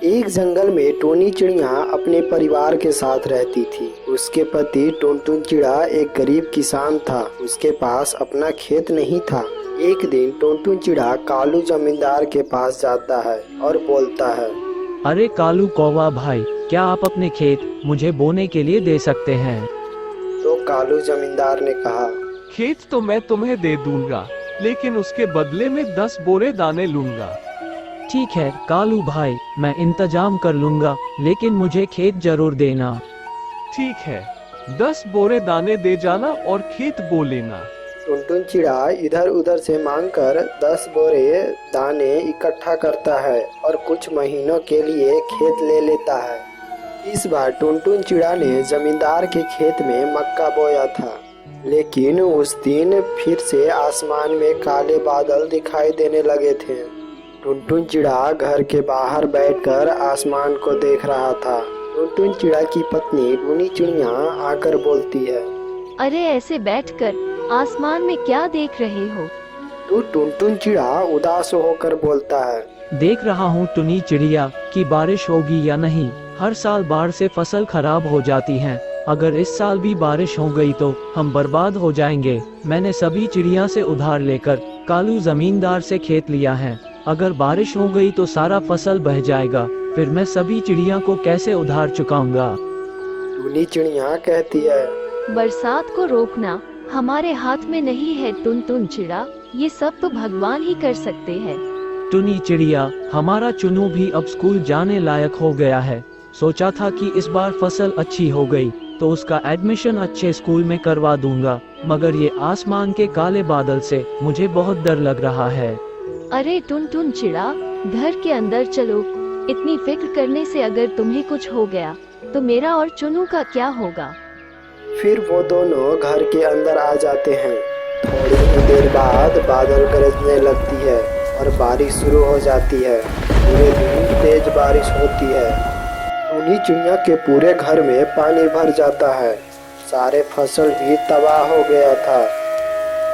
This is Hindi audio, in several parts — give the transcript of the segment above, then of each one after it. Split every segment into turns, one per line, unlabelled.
एक जंगल में टोनी चिड़िया अपने परिवार के साथ रहती थी। उसके पति टुनटुन चिड़ा एक गरीब किसान था। उसके पास अपना खेत नहीं था। एक दिन टुनटुन चिड़ा कालू जमींदार के पास जाता है और बोलता है,
अरे कालू कौवा भाई, क्या आप अपने खेत मुझे बोने के लिए दे सकते हैं?
तो कालू जमींदार ने कहा,
खेत तो मैं तुम्हें दे दूंगा, लेकिन उसके बदले में 10 बोरे दाने लूंगा।
ठीक है कालू भाई, मैं इंतजाम कर लूंगा, लेकिन मुझे खेत जरूर देना।
ठीक है, 10 बोरे दाने दे जाना और खेत बो लेना।
टुनटुन चिड़ा इधर उधर से मांगकर 10 बोरे दाने इकट्ठा करता है और कुछ महीनों के लिए खेत ले लेता है। इस बार टुनटुन चिड़ा ने जमींदार के खेत में मक्का बोया था, लेकिन उस दिन फिर से आसमान में काले बादल दिखाई देने लगे थे। टुनटुन चिड़ा घर के बाहर बैठकर आसमान को देख रहा था। टुनटुन चिड़ा की पत्नी टुनी चिड़िया आकर बोलती है,
अरे ऐसे बैठकर आसमान में क्या देख रहे हो?
तो टुनटुन चिड़ा उदास होकर बोलता है,
देख रहा हूँ टुनी चिड़िया कि बारिश होगी या नहीं। हर साल बाढ़ से फसल खराब हो जाती है। अगर इस साल भी बारिश हो गई तो हम बर्बाद हो जाएंगे। मैंने सभी चिड़िया से उधार लेकर कालू जमींदार से खेत लिया है। अगर बारिश हो गई तो सारा फसल बह जाएगा, फिर मैं सभी चिड़िया को कैसे उधार चुकाऊंगा?
टुनी चिड़िया कहती है,
बरसात को रोकना हमारे हाथ में नहीं है टुनटुन चिड़ा, ये सब तो भगवान ही कर सकते हैं।
टुनी चिड़िया, हमारा चुन्नू भी अब स्कूल जाने लायक हो गया है। सोचा था कि इस बार फसल अच्छी हो गई तो उसका एडमिशन अच्छे स्कूल में करवा दूंगा, मगर ये आसमान के काले बादल से मुझे बहुत डर लग रहा है।
अरे टुनटुन चिड़ा, घर के अंदर चलो। इतनी फिक्र करने से अगर तुम्हें कुछ हो गया तो मेरा और चुन्नू का क्या होगा?
फिर वो दोनों घर के अंदर आ जाते हैं। थोड़ी ही देर बाद बादल गरजने लगती है और बारिश शुरू हो जाती है। पूरे दिन तेज बारिश होती है। टुनी चिड़िया के पूरे घर में पानी भर जाता है। सारे फसल भी तबाह हो गया था।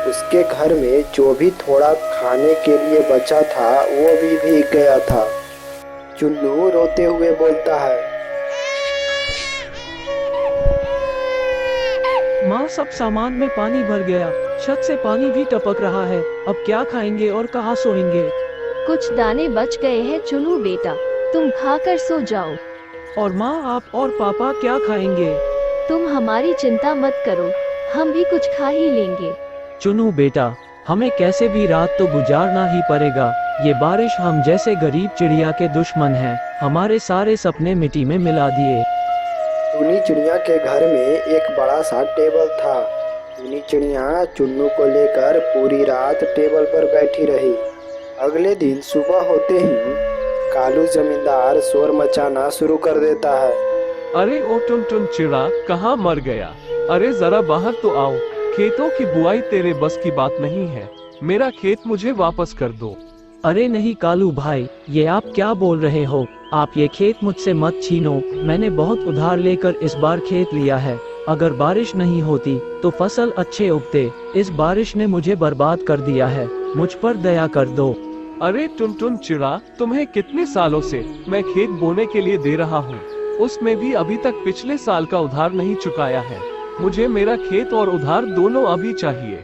उसके घर में जो भी थोड़ा खाने के लिए बचा था वो भी भीग गया था। चुन्नू रोते हुए बोलता है,
माँ, सब सामान में पानी भर गया, छत से पानी भी टपक रहा है। अब क्या खाएंगे और कहाँ सोएंगे?
कुछ दाने बच गए हैं चुन्नू बेटा, तुम खाकर सो जाओ।
और माँ, आप और पापा क्या खाएंगे?
तुम हमारी चिंता मत करो, हम भी कुछ खा ही लेंगे।
चुन्नू बेटा, हमें कैसे भी रात तो गुजारना ही पड़ेगा। ये बारिश हम जैसे गरीब चिड़िया के दुश्मन है। हमारे सारे सपने मिट्टी में मिला दिए।
टुनी चिड़िया के घर में एक बड़ा सा टेबल था। टुनी चिड़िया चुन्नू को लेकर पूरी रात टेबल पर बैठी रही। अगले दिन सुबह होते ही कालू जमींदार शोर मचाना शुरू कर देता है।
अरे ओ टुनटुन चिड़ा, कहाँ मर गया? अरे जरा बाहर तो आओ। खेतों की बुआई तेरे बस की बात नहीं है। मेरा खेत मुझे वापस कर दो।
अरे नहीं कालू भाई, ये आप क्या बोल रहे हो? आप ये खेत मुझसे मत छीनो। मैंने बहुत उधार लेकर इस बार खेत लिया है। अगर बारिश नहीं होती तो फसल अच्छे उगते। इस बारिश ने मुझे बर्बाद कर दिया है। मुझ पर दया कर दो।
अरे टुनटुन चिड़ा, तुम्हें कितने सालों से मैं खेत बोने के लिए दे रहा हूँ, उसमें भी अभी तक पिछले साल का उधार नहीं चुकाया है। मुझे मेरा खेत और उधार दोनों अभी चाहिए।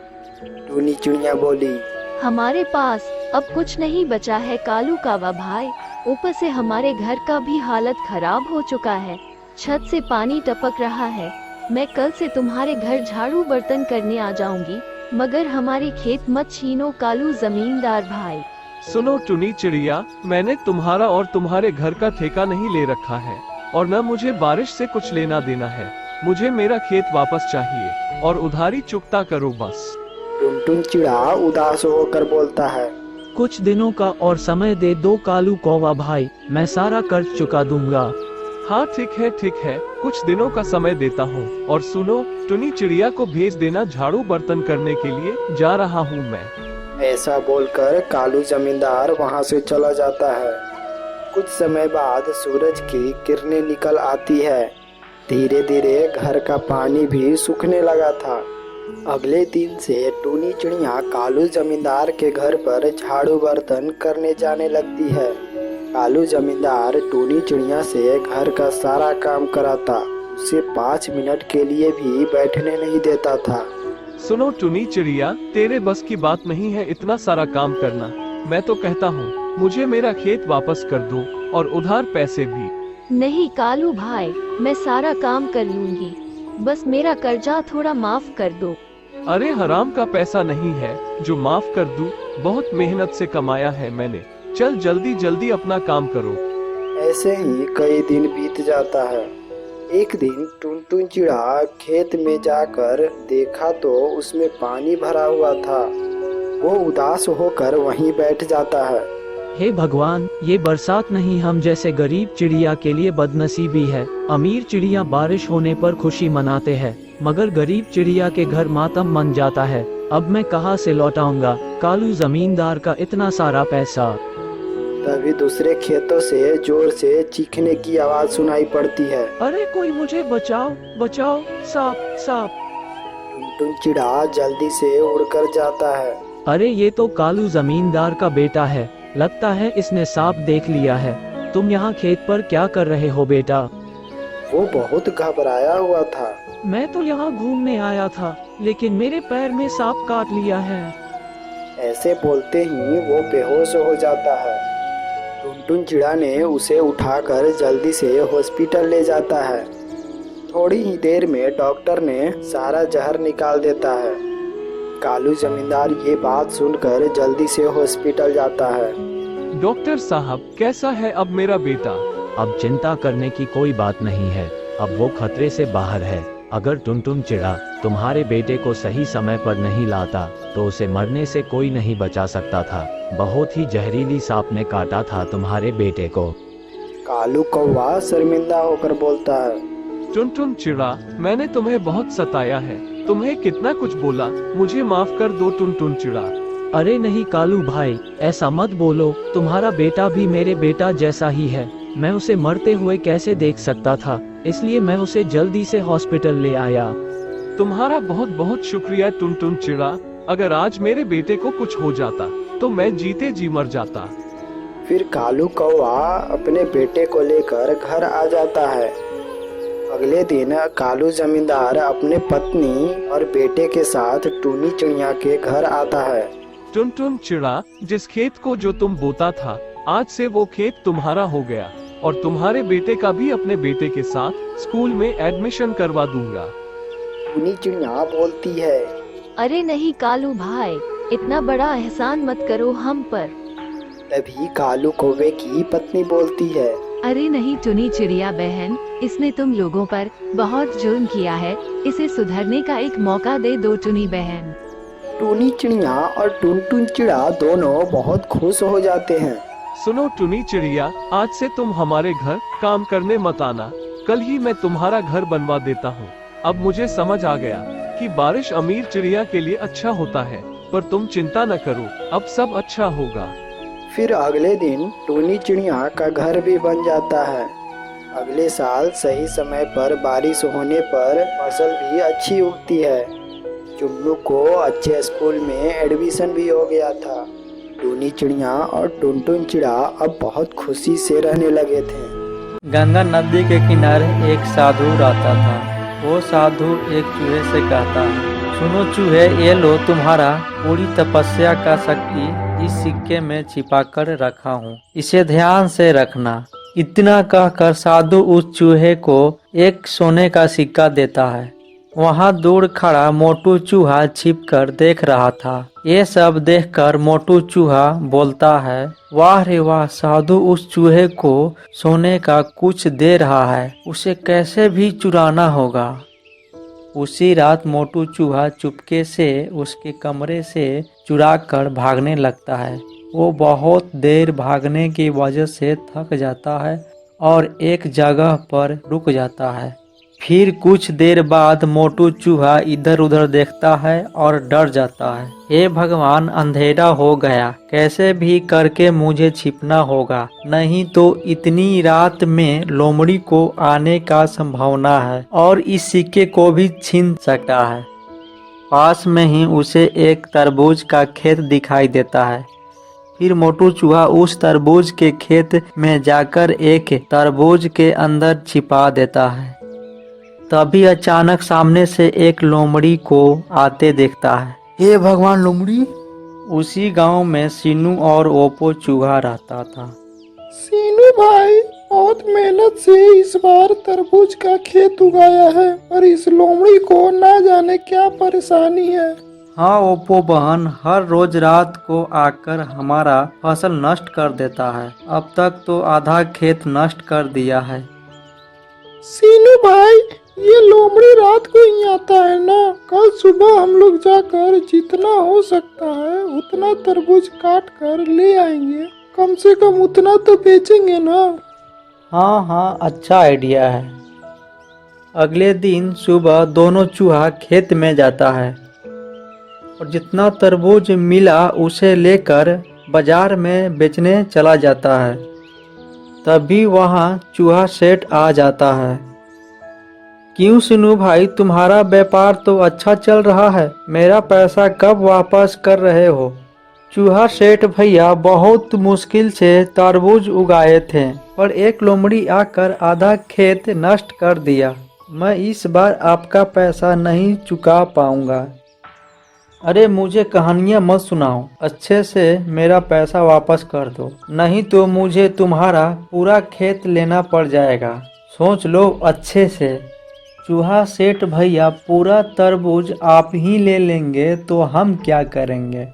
टुनी चिड़िया बोली,
हमारे पास अब कुछ नहीं बचा है कालू कावा भाई। ऊपर से हमारे घर का भी हालत खराब हो चुका है। छत से पानी टपक रहा है। मैं कल से तुम्हारे घर झाड़ू बर्तन करने आ जाऊंगी, मगर हमारे खेत मत छीनो कालू जमींदार भाई।
सुनो टुनी चिड़िया, मैंने तुम्हारा और तुम्हारे घर का ठेका नहीं ले रखा है और न मुझे बारिश से कुछ लेना देना है। मुझे मेरा खेत वापस चाहिए और उधारी चुकता करो बस।
टुनटुन चिड़ा उदास होकर बोलता है,
कुछ दिनों का और समय दे दो कालू कौवा भाई, मैं सारा कर्ज चुका दूंगा।
हाँ ठीक है, कुछ दिनों का समय देता हूँ। और सुनो, टुनी चिड़िया को भेज देना, झाड़ू बर्तन करने के लिए जा रहा हूँ मैं।
ऐसा बोलकर कालू जमींदार वहां से चला जाता है। कुछ समय बाद सूरज की किरणें निकल आती है। धीरे धीरे घर का पानी भी सूखने लगा था। अगले दिन से टुनी चिड़िया कालू जमींदार के घर पर झाड़ू बर्तन करने जाने लगती है। कालू जमींदार टूनी चिड़िया से घर का सारा काम कराता, उसे 5 मिनट के लिए भी बैठने नहीं देता था।
सुनो टुनी चिड़िया, तेरे बस की बात नहीं है इतना सारा काम करना। मैं तो कहता हूँ मुझे मेरा खेत वापस कर दो और उधार पैसे भी।
नहीं कालू भाई, मैं सारा काम कर लूंगी, बस मेरा कर्जा थोड़ा माफ कर दो।
अरे हराम का पैसा नहीं है जो माफ कर दूं, बहुत मेहनत से कमाया है मैंने। चल जल्दी जल्दी अपना काम करो।
ऐसे ही कई दिन बीत जाता है। एक दिन टुनटुन चिड़ा खेत में जाकर देखा तो उसमें पानी भरा हुआ था। वो उदास होकर वहीं बैठ जाता है।
हे भगवान, ये बरसात नहीं हम जैसे गरीब चिड़िया के लिए बदनसीबी है। अमीर चिड़िया बारिश होने पर खुशी मनाते हैं, मगर गरीब चिड़िया के घर मातम मन जाता है। अब मैं कहाँ से लौटाऊंगा कालू जमींदार का इतना सारा पैसा।
तभी दूसरे खेतों से जोर से चीखने की आवाज सुनाई पड़ती है।
अरे कोई मुझे बचाओ बचाओ, सांप सांप।
टुनटुन चिड़ा जल्दी से उड़कर जाता है।
अरे ये तो कालू जमींदार का बेटा है, लगता है इसने सांप देख लिया है। तुम यहाँ खेत पर क्या कर रहे हो बेटा?
वो बहुत घबराया हुआ था।
मैं तो यहाँ घूमने आया था, लेकिन मेरे पैर में सांप काट लिया है।
ऐसे बोलते ही वो बेहोश हो जाता है। टुनटुन चिड़ा ने उसे उठाकर जल्दी से हॉस्पिटल ले जाता है। थोड़ी ही देर में डॉक्टर ने सारा जहर निकाल देता है। कालू जमींदार ये बात सुनकर जल्दी से हॉस्पिटल जाता है।
डॉक्टर साहब, कैसा है अब मेरा बेटा?
अब चिंता करने की कोई बात नहीं है, अब वो खतरे से बाहर है। अगर टुनटुन चिड़ा तुम्हारे बेटे को सही समय पर नहीं लाता तो उसे मरने से कोई नहीं बचा सकता था। बहुत ही जहरीली सांप ने काटा था तुम्हारे बेटे को।
कालू कौवा शर्मिंदा होकर बोलता है।
टुनटुन चिड़ा, मैंने तुम्हें बहुत सताया है, तुम्हें कितना कुछ बोला, मुझे माफ कर दो टुनटुन चिड़ा।
अरे नहीं कालू भाई, ऐसा मत बोलो, तुम्हारा बेटा भी मेरे बेटा जैसा ही है। मैं उसे मरते हुए कैसे देख सकता था, इसलिए मैं उसे जल्दी से हॉस्पिटल ले आया।
तुम्हारा बहुत बहुत शुक्रिया टुनटुन चिड़ा। अगर आज मेरे बेटे को कुछ हो जाता तो मैं जीते जी मर जाता।
फिर कालू कौवा अपने बेटे को लेकर घर आ जाता है। अगले दिन कालू जमींदार अपने पत्नी और बेटे के साथ टूनी चिड़िया के घर आता है।
टुनटुन चिड़ा, जिस खेत को जो तुम बोता था, आज से वो खेत तुम्हारा हो गया और तुम्हारे बेटे का भी अपने बेटे के साथ स्कूल में एडमिशन करवा दूंगा।
टूनी चिड़िया बोलती है।
अरे नहीं कालू भाई, इतना बड़ा एहसान मत करो हम पर।
तभी कालू कौवे की पत्नी बोलती है।
अरे नहीं टुनी चिड़िया बहन, इसने तुम लोगों पर बहुत जुर्म किया है, इसे सुधरने का एक मौका दे दो टुनी बहन।
टूनी चिड़िया और टुनटुन चिड़ा दोनों बहुत खुश हो जाते हैं।
सुनो टुनी चिड़िया, आज से तुम हमारे घर काम करने मत आना, कल ही मैं तुम्हारा घर बनवा देता हूँ। अब मुझे समझ आ गया कि बारिश अमीर चिड़िया के लिए अच्छा होता है, पर तुम चिंता न करो, अब सब अच्छा होगा।
फिर अगले दिन टूनी चिड़िया का घर भी बन जाता है। अगले साल सही समय पर बारिश होने पर फसल भी अच्छी उगती है। चुन्नू को अच्छे स्कूल में एडमिशन भी हो गया था। टूनी चिड़िया और टुनटुन चिड़ा अब बहुत खुशी से रहने लगे थे।
गंगा नदी के किनारे एक साधु रहता था। वो साधु एक चूहे से कहता है, सुनो चूहे, ये लो तुम्हारा पूरी तपस्या का शक्ति इस सिक्के में छिपा कर रखा हूँ, इसे ध्यान से रखना। इतना कहकर साधु उस चूहे को एक सोने का सिक्का देता है। वहाँ दूर खड़ा मोटू चूहा छिपकर देख रहा था। ये सब देखकर मोटू चूहा बोलता है, वाह रे वाह, साधु उस चूहे को सोने का कुछ दे रहा है, उसे कैसे भी चुराना होगा। उसी रात मोटू चूहा चुपके से उसके कमरे से चुरा कर भागने लगता है। वो बहुत देर भागने की वजह से थक जाता है और एक जगह पर रुक जाता है। फिर कुछ देर बाद मोटू चूहा इधर उधर देखता है और डर जाता है। हे भगवान, अंधेरा हो गया, कैसे भी करके मुझे छिपना होगा, नहीं तो इतनी रात में लोमड़ी को आने का संभावना है और इस सिक्के को भी छीन सकता है। पास में ही उसे एक तरबूज का खेत दिखाई देता है। फिर मोटू चूहा उस तरबूज के खेत में जाकर एक तरबूज के अंदर छिपा देता है। तभी अचानक सामने से एक लोमड़ी को आते देखता है। हे भगवान लोमड़ी! उसी गांव में सीनू और ओपो चूहा रहता था।
सीनू भाई, बहुत मेहनत से इस बार तरबूज का खेत उगाया है और इस लोमड़ी को ना जाने क्या परेशानी है।
हाँ ओप्पो बहन, हर रोज रात को आकर हमारा फसल नष्ट कर देता है। अब तक तो आधा खेत नष्ट कर दिया है।
सीनू भाई, ये लोमड़ी रात को ही आता है ना? कल सुबह हम लोग जाकर जितना हो सकता है उतना तरबूज काट कर ले आएंगे। कम से कम उतना तो बेचेंगे ना।
हाँ हाँ, अच्छा आइडिया है। अगले दिन सुबह दोनों चूहा खेत में जाता है और जितना तरबूज मिला उसे लेकर बाजार में बेचने चला जाता है। तभी वहाँ चूहा सेठ आ जाता है। क्यों सीनू भाई, तुम्हारा व्यापार तो अच्छा चल रहा है, मेरा पैसा कब वापस कर रहे हो? चूहा सेठ भैया, बहुत मुश्किल से तरबूज उगाए थे पर एक लोमड़ी आकर आधा खेत नष्ट कर दिया। मैं इस बार आपका पैसा नहीं चुका पाऊंगा। अरे मुझे कहानियाँ मत सुनाओ, अच्छे से मेरा पैसा वापस कर दो, नहीं तो मुझे तुम्हारा पूरा खेत लेना पड़ जाएगा। सोच लो अच्छे से। चूहा सेठ भैया, पूरा तरबूज आप ही ले लेंगे तो हम क्या करेंगे?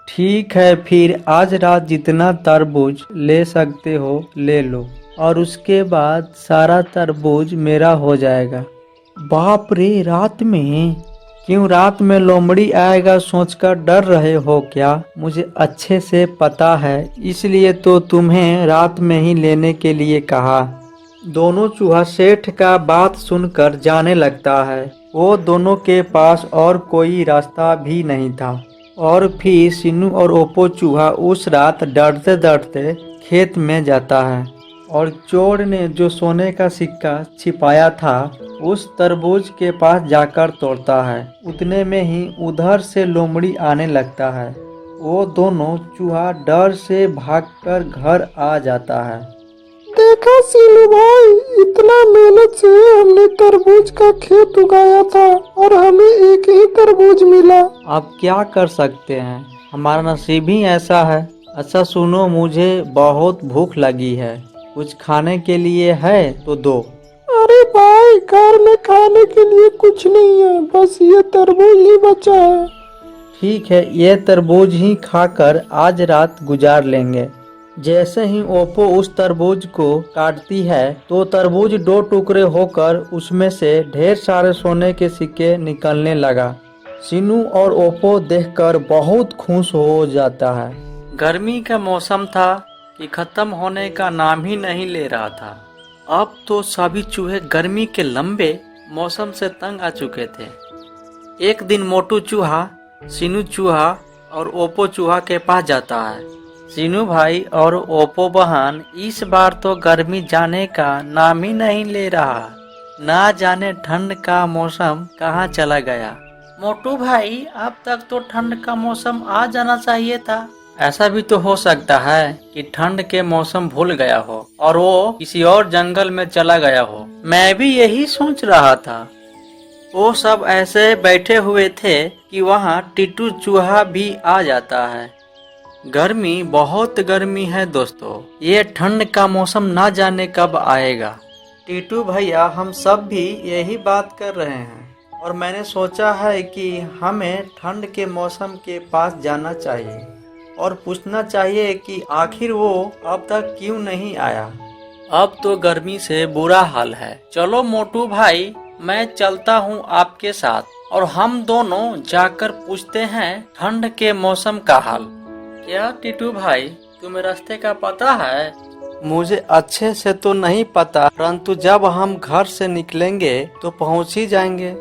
ठीक है, फिर आज रात जितना तरबूज ले सकते हो ले लो और उसके बाद सारा तरबूज मेरा हो जाएगा। बाप रे, रात में? क्यों, रात में लोमड़ी आएगा सोचकर डर रहे हो क्या? मुझे अच्छे से पता है, इसलिए तो तुम्हें रात में ही लेने के लिए कहा। दोनों चूहा सेठ का बात सुनकर जाने लगता है। वो दोनों के पास और कोई रास्ता भी नहीं था। और फिर सीनू और ओप्पो चूहा उस रात डरते डरते खेत में जाता है और चोर ने जो सोने का सिक्का छिपाया था उस तरबूज के पास जाकर तोड़ता है। उतने में ही उधर से लोमड़ी आने लगता है। वो दोनों चूहा डर से भागकर घर आ जाता है।
देखा सीनू भाई, इतना मेहनत से हमने तरबूज का खेत उगाया था और हमें एक ही तरबूज मिला।
अब क्या कर सकते हैं, हमारा नसीब ही ऐसा है। अच्छा सुनो, मुझे बहुत भूख लगी है, कुछ खाने के लिए है तो दो।
अरे भाई, घर में खाने के लिए कुछ नहीं है, बस ये तरबूज ही बचा है।
ठीक है, ये तरबूज ही खाकर आज रात गुजार लेंगे। जैसे ही ओप्पो उस तरबूज को काटती है तो तरबूज दो टुकड़े होकर उसमें से ढेर सारे सोने के सिक्के निकलने लगा। सीनू और ओप्पो देखकर बहुत खुश हो जाता है। गर्मी का मौसम था कि खत्म होने का नाम ही नहीं ले रहा था। अब तो सभी चूहे गर्मी के लंबे मौसम से तंग आ चुके थे। एक दिन मोटू चूहा सीनू चूहा और ओप्पो चूहा के पास जाता है। सीनू भाई और ओप्पो बहन, इस बार तो गर्मी जाने का नाम ही नहीं ले रहा, ना जाने ठंड का मौसम कहाँ चला गया। मोटू भाई, अब तक तो ठंड का मौसम आ जाना चाहिए था। ऐसा भी तो हो सकता है कि ठंड के मौसम भूल गया हो और वो किसी और जंगल में चला गया हो। मैं भी यही सोच रहा था। वो सब ऐसे बैठे हुए थे कि वहाँ टिट्टू चूहा भी आ जाता है। गर्मी, बहुत गर्मी है दोस्तों, ये ठंड का मौसम ना जाने कब आएगा। टीटू भैया, हम सब भी यही बात कर रहे हैं और मैंने सोचा है कि हमें ठंड के मौसम के पास जाना चाहिए और पूछना चाहिए कि आखिर वो अब तक क्यों नहीं आया। अब तो गर्मी से बुरा हाल है। चलो मोटू भाई, मैं चलता हूँ आपके साथ और हम दोनों जाकर पूछते हैं ठंड के मौसम का हाल। क्या टीटू भाई, तुम्हें रास्ते का पता है? मुझे अच्छे से तो नहीं पता, परंतु जब हम घर से निकलेंगे तो पहुंच ही जाएंगे।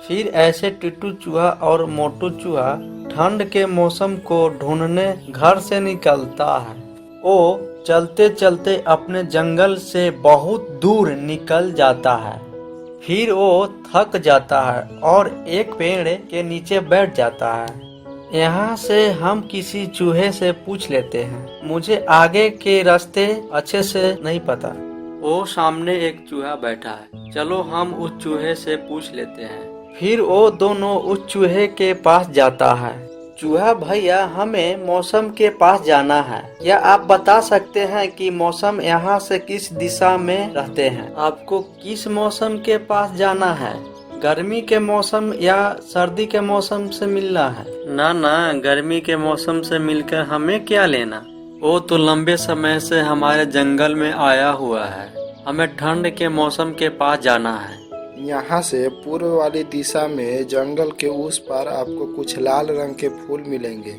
फिर ऐसे टिट्टू चूहा और मोटू चूहा ठंड के मौसम को ढूंढने घर से निकलता है। वो चलते चलते अपने जंगल से बहुत दूर निकल जाता है। फिर वो थक जाता है और एक पेड़ के नीचे बैठ जाता है। यहाँ से हम किसी चूहे से पूछ लेते हैं, मुझे आगे के रास्ते अच्छे से नहीं पता। वो सामने एक चूहा बैठा है, चलो हम उस चूहे से पूछ लेते हैं। फिर वो दोनों उस चूहे के पास जाता है। चूहा भैया, हमें मौसम के पास जाना है, क्या आप बता सकते हैं कि मौसम यहाँ से किस दिशा में रहते हैं? आपको किस मौसम के पास जाना है? गर्मी के मौसम या सर्दी के मौसम से मिलना है? ना ना, गर्मी के मौसम से मिलकर हमें क्या लेना, वो तो लंबे समय से हमारे जंगल में आया हुआ है। हमें ठंड के मौसम के पास जाना है।
यहाँ से पूर्व वाली दिशा में जंगल के उस पार आपको कुछ लाल रंग के फूल मिलेंगे।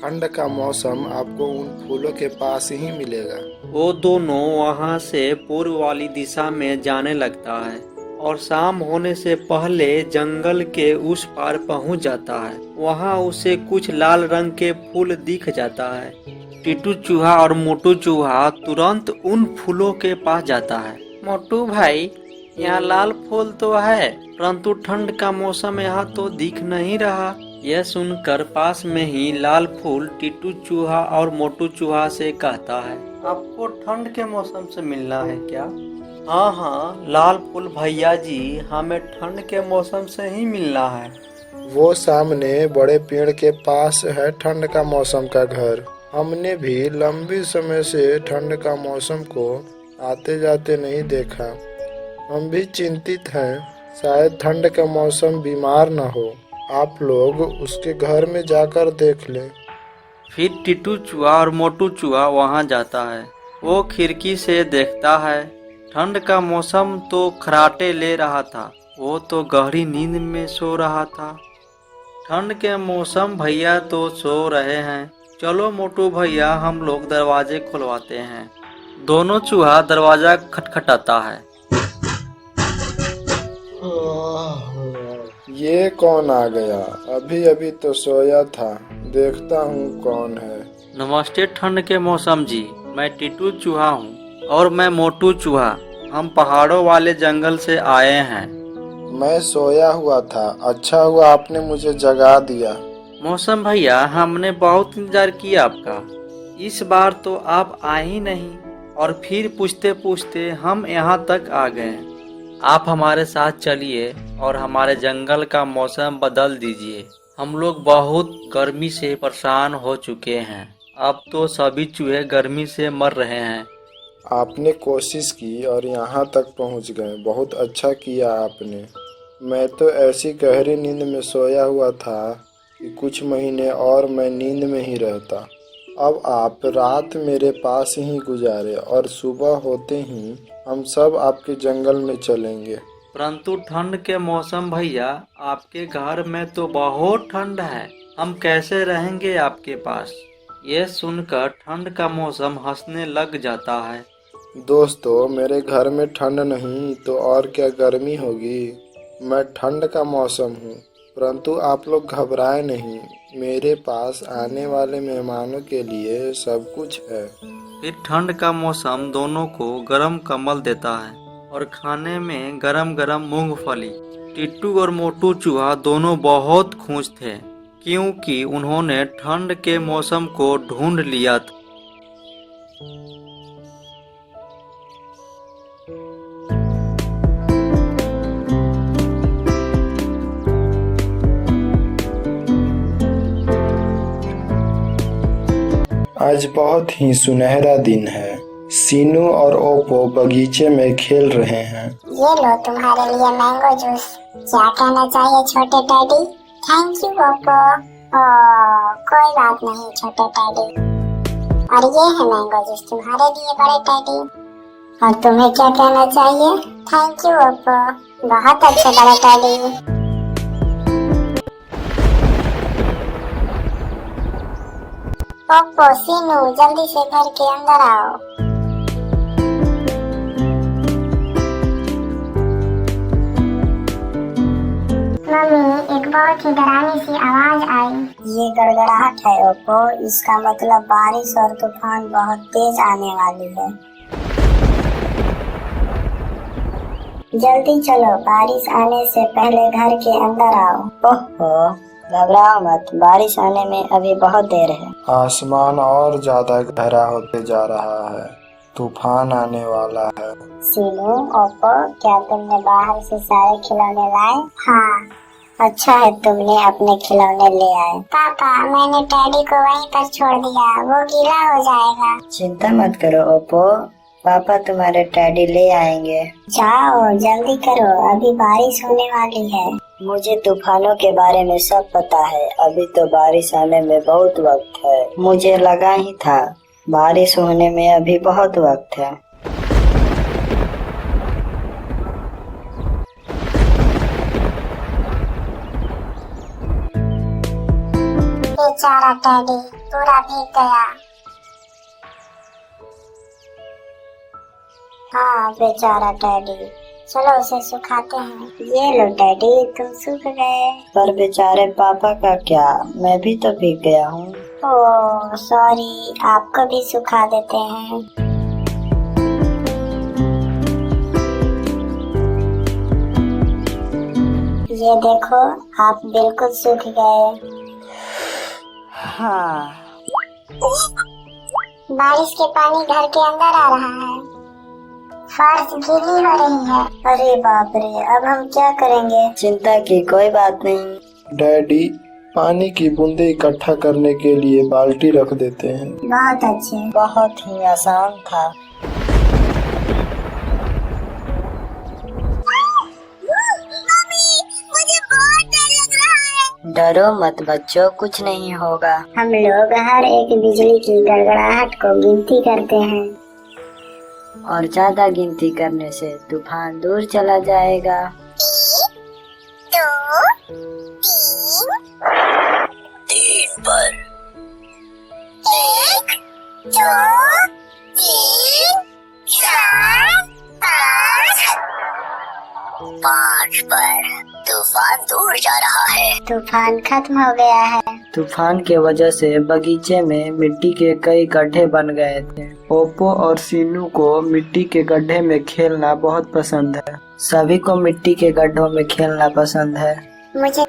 ठंड का मौसम आपको उन फूलों के पास ही मिलेगा।
वो दोनों वहाँ से पूर्व वाली दिशा में जाने लगता है और शाम होने से पहले जंगल के उस पार पहुँच जाता है। वहाँ उसे कुछ लाल रंग के फूल दिख जाता है। टिटू चूहा और मोटू चूहा तुरंत उन फूलों के पास जाता है। मोटू भाई, यहाँ लाल फूल तो है, परंतु ठंड का मौसम यहाँ तो दिख नहीं रहा। यह सुनकर पास में ही लाल फूल टिटू चूहा और मोटू चूहा से कहता है, आपको ठंड के मौसम से मिलना है क्या? हाँ हाँ लाल फूल भैया जी, हमें ठंड के मौसम से ही मिलना है।
वो सामने बड़े पेड़ के पास है ठंड का मौसम का घर। हमने भी लंबे समय से ठंड का मौसम को आते जाते नहीं देखा। हम भी चिंतित हैं, शायद ठंड का मौसम बीमार न हो। आप लोग उसके घर में जाकर देख लें।
फिर टिटू चूहा और मोटू चूहा वहाँ जाता है। वो खिड़की से देखता है। ठंड का मौसम तो खराटे ले रहा था, वो तो गहरी नींद में सो रहा था। ठंड के मौसम भैया तो सो रहे हैं, चलो मोटू भैया हम लोग दरवाजे खुलवाते हैं। दोनों चूहा दरवाजा खटखटाता है।
ये कौन आ गया? अभी अभी तो सोया था, देखता हूँ कौन है।
नमस्ते ठंड के मौसम जी, मैं टिटू चूहा हूँ और मैं मोटू चूहा। हम पहाड़ों वाले जंगल से आए हैं।
मैं सोया हुआ था, अच्छा हुआ आपने मुझे जगा दिया।
मौसम भैया, हमने बहुत इंतजार किया आपका, इस बार तो आप आए ही नहीं और फिर पूछते पूछते हम यहाँ तक आ गए। आप हमारे साथ चलिए और हमारे जंगल का मौसम बदल दीजिए। हम लोग बहुत गर्मी से परेशान हो चुके हैं, अब तो सभी चूहे गर्मी से मर रहे हैं।
आपने कोशिश की और यहाँ तक पहुँच गए, बहुत अच्छा किया आपने। मैं तो ऐसी गहरी नींद में सोया हुआ था कि कुछ महीने और मैं नींद में ही रहता। अब आप रात मेरे पास ही गुजारे और सुबह होते ही हम सब आपके जंगल में चलेंगे।
परंतु ठंड के मौसम भैया, आपके घर में तो बहुत ठंड है, हम कैसे रहेंगे आपके पास? ये सुनकर ठंड का मौसम हंसने लग जाता है।
दोस्तों, मेरे घर में ठंड नहीं तो और क्या गर्मी होगी। मैं ठंड का मौसम हूँ, परंतु आप लोग घबराए नहीं, मेरे पास आने वाले मेहमानों के लिए सब कुछ है।
फिर ठंड का मौसम दोनों को गरम कंबल देता है और खाने में गरम गरम मूंगफली। टिट्टू और मोटू चूहा दोनों बहुत खुश थे, क्योंकि उन्होंने ठंड के मौसम को ढूंढ लिया था।
आज बहुत ही सुनहरा दिन है। सीनू और ओप्पो बगीचे में खेल रहे हैं।
ये लो तुम्हारे लिए मैंगो जूस। क्या कहना चाहिए छोटे डैडी? Thank you Oppo. कोई बात नहीं छोटे डैडी। और ये है मैंगो जूस तुम्हारे लिए बड़े डैडी। और तुम्हें क्या कहना चाहिए? थैंक यू ओप्पो, बहुत अच्छे बड़े डैडी। ओप्पो, सीनू, जल्दी से घर के अंदर आओ। मम्मी, एक बहुत ही डरावनी सी आवाज आई। ये गड़गड़ाहट है ओप्पो, इसका मतलब बारिश और तूफान बहुत तेज आने वाली है। जल्दी चलो, बारिश आने से पहले घर के अंदर आओ। ओहो, घबराओ मत, बारिश आने में अभी बहुत देर है।
आसमान और ज्यादा गहरा होते जा रहा है, तूफान आने वाला है।
सीनू, ओप्पो, क्या तुमने बाहर से सारे खिलौने लाए? हाँ, अच्छा है तुमने अपने खिलौने ले आए। पापा, मैंने टैडी को वहीं पर छोड़ दिया, वो गीला हो जाएगा। चिंता मत करो ओप्पो, पापा तुम्हारे टैडी ले आएंगे। जाओ जल्दी करो, अभी बारिश होने वाली है। मुझे तूफानों के बारे में सब पता है, अभी तो बारिश आने में बहुत वक्त है। मुझे लगा ही था, बारिश होने में अभी बहुत वक्त है। बेचारा टैडी पूरा भीग गया। हाँ बेचारा टैडी, चलो उसे सुखाते हैं। ये लो टैडी, तुम सूख गए। पर बेचारे पापा का क्या, मैं भी तो भीग गया हूँ। ओह सॉरी, आपको भी सुखा देते हैं। ये देखो, आप बिल्कुल सूख गए। हाँ, बारिश के पानी घर के अंदर आ रहा है, फर्श गीली हो रही है। अरे बाप रे, अब हम क्या करेंगे? चिंता की कोई बात नहीं।
डैडी, पानी की बूंदे इकट्ठा करने के लिए बाल्टी रख देते हैं।
बहुत अच्छे, बहुत ही आसान था। मुझे बहुत डर लग रहा है। डरो मत बच्चों, कुछ नहीं होगा। हम लोग हर एक बिजली की गड़गड़ाहट को गिनती करते हैं, और ज्यादा गिनती करने से तूफान दूर चला जाएगा। 1, 2, 3 पर 1, 2, 3, 4, 5 पर तूफान दूर जा रहा है। तूफान खत्म हो गया है। तूफान के वजह से बगीचे में मिट्टी के कई गड्ढे बन गए थे। ओप्पो और सीनू को मिट्टी के गड्ढे में खेलना बहुत पसंद है। सभी को मिट्टी के गड्ढों में खेलना पसंद है। मुझे